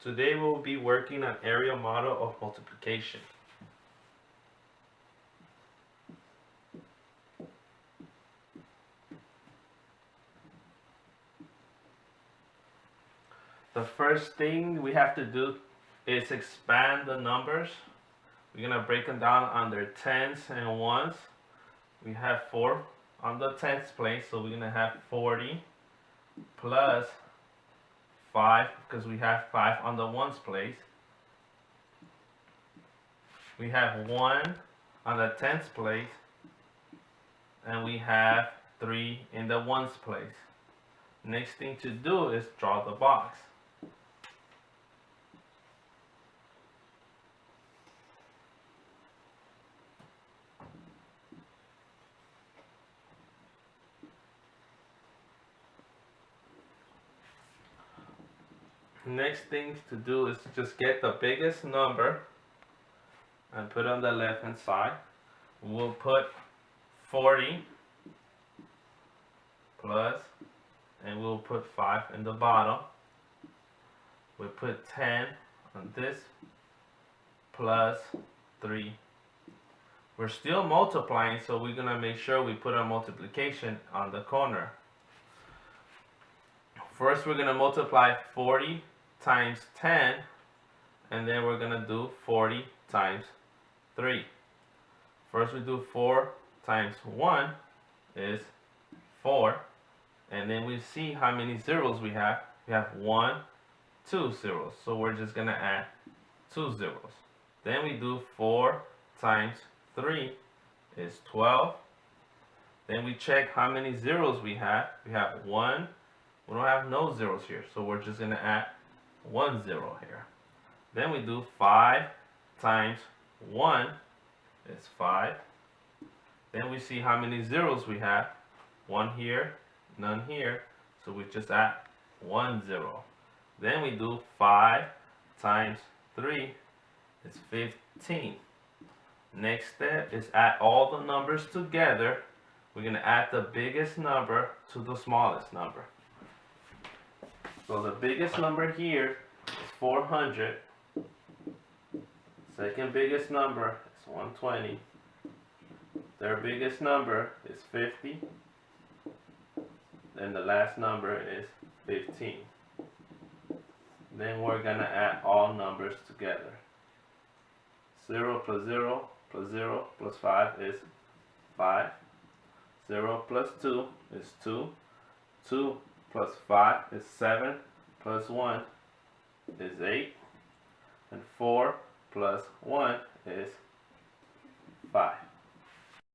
Today we will be working on aerial model of multiplication. The first thing we have to do is expand the numbers. We're going to break them down under tens and ones. We have 4 on the tens place, so we're going to have 40 plus 5 because we have 5 on the ones place. We have 1 on the tens place, and we have 3 in the ones place. Next thing to do is draw the box. Next thing to do is just get the biggest number and put it on the left hand side. We'll put 40 plus, and we'll put 5 in the bottom. We'll put 10 on this plus 3. We're still multiplying, so we're gonna make sure we put our multiplication on the corner. First we're gonna multiply 40 times 10, and then we're gonna do 40 times 3. First we do 4 times 1 is 4, and then we see how many zeros we have. We have 1, 2 zeros, so we're just gonna add 2 zeros. Then we do 4 times 3 is 12. Then we check how many zeros we have. We have 1. We don't have no zeros here, so we're just gonna add 1 zero here. Then we do 5 times 1 is 5. Then we see how many zeros we have. 1 here, none here, so we just add 1 zero. Then we do 5 times 3 is 15. Next step is add all the numbers together. We're going to add the biggest number to the smallest number. So the biggest number here is 400. Second biggest number is 120. Third biggest number is 50. Then the last number is 15. Then we're going to add all numbers together. 0 plus 0 plus 0 plus 5 is 5. 0 plus 2 is 2. 2 plus 5 is 7. Plus 1 is 8. And 4 plus 1 is